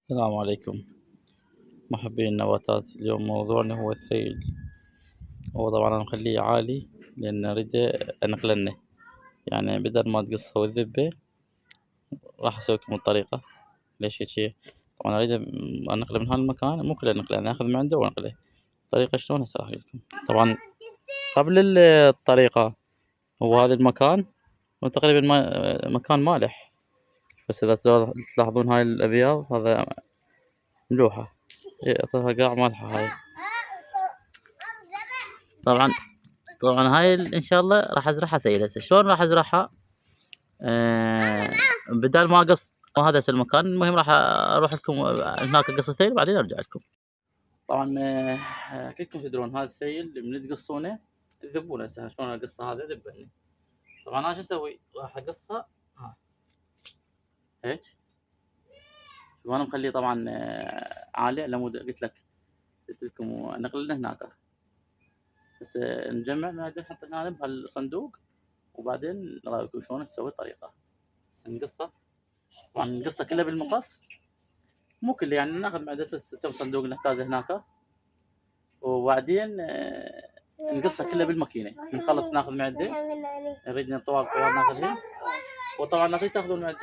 السلام عليكم محبي النباتات. اليوم موضوعنا هو الثيل. هو طبعا أنا مخليه عالي لأن أريد أنقلنه، يعني بدل ما تقصه والذبة راح أسوي لكم الطريقة. ليش هيجي؟ طبعا أريد أنقله من هالمكان، مو كله نقله، أنا آخذ من عنده وأنقله. الطريقة شلون هسه راح أقول لكم. طبعا قبل الطريقة، هو هذا المكان هو تقريبا مكان مالح، بس إذا تلاحظون هاي الأبيض هذا ملوحة، أثرها قاع مالحة هاي. طبعا هاي إن شاء الله راح أزرعها ثيل. هسه شلون راح أزرعها؟ بدال ما أقص هذا هسه المكان، المهم راح أروح لكم هناك أقص الثيل وبعدين أرجع لكم. طبعا كلكم تدرون هذا الثيل من تقصونه تذبونه. هسه شلون أقصه هذا ذبني. طبعا أنا شو أسوي؟ راح أقصه ها هيك، وأنا مخليه طبعا عالي على مود قلت لك، قلت لكم نقلنا هناك. بس نجمع بعدين نحط هنا بهالصندوق، وبعدين نراويكم شلون نسوي الطريقة. هسه نقصه، طبعا نقصه كله بالمقص، مو كله يعني ناخذ معدة كم صندوق نحتاجه هناك، وبعدين نقصها كلها بالماكينة. نخلص ناخذ معدة، نريد طوال ناخذها. وطبعا لا تاخذون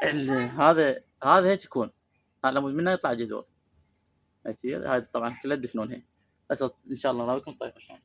المعدة هذا هيك يكون، هذا منه يطلع جذور هيك. هاي طبعا كلها تدفنونها. هسه ان شاء الله نراويكم الطريقة شلون.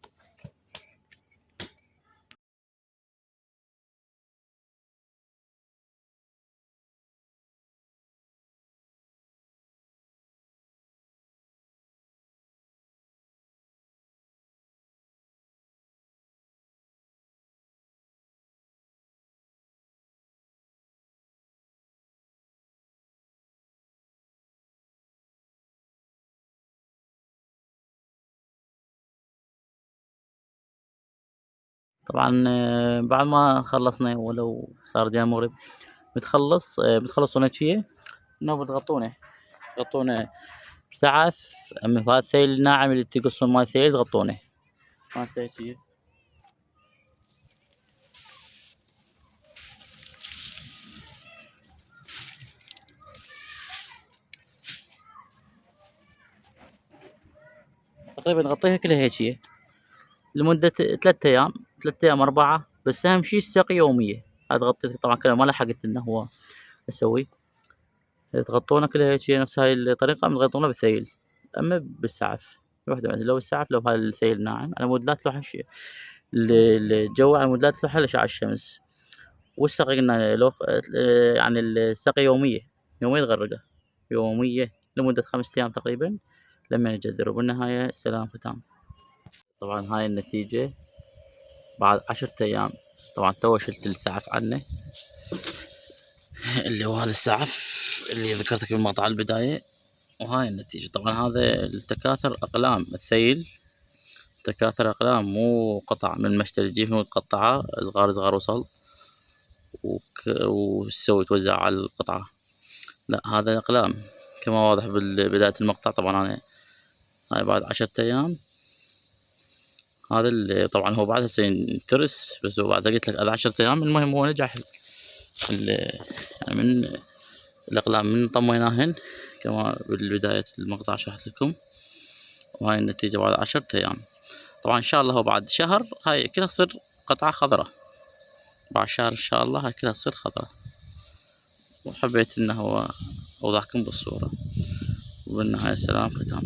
طبعا بعد ما خلصنا ولو صار ديال المغرب بتخلصون هيك، انه تغطونه بسعف. اما هذا الثيل الناعم اللي تقصون مال الثيل تغطونه هسه هيك. تقريبا نغطيها كلها هيجية لمدة 3 أيام، 3 أيام 4. بس أهم شي السقي يومية. هذا غطيتها طبعا كلها، ما لحقت إنه هو أسوي. تغطونه كلها هيجية نفس هاي الطريقة، تغطونه بالثيل. أما بالسعف وحدة واحدة، لو السعف لو هاي الثيل ناعم على مود لا تلوح الجو، على مود لا تلوح أشعة الشمس. والسقي قلنا لو يعني السقي يومية، يومية تغرقه يومية لمدة 5 أيام تقريبا لما يجذر. وبالنهاية السلام ختام. طبعا هاي النتيجة بعد 10 أيام. طبعا تو شلت السعف عنه، اللي هو هذا السعف اللي ذكرتك بالمقطع البداية. وهاي النتيجة. طبعا هذا التكاثر أقلام الثيل، تكاثر أقلام مو قطع من مشتري تجيب وتقطعه صغار صغار وصل وتسوي توزع على القطعة. لا، هذا أقلام كما واضح بالبداية المقطع. طبعا أنا هاي بعد 10 أيام. هذا اللي طبعا هو بعد هسه ينترس، بس هو بعد قلت لك هذا 10 أيام. المهم هو نجح يعني من الأقلام من طميناهن كما بالبداية المقطع شرحت لكم. وهاي النتيجة بعد 10 أيام. طبعا إن شاء الله هو بعد شهر هاي كلها تصير قطعة خضراء. بعد شهر إن شاء الله هاي كلها تصير خضراء. وحبيت إنه هو أوضحكم بالصورة. وبالنهاية السلام ختام.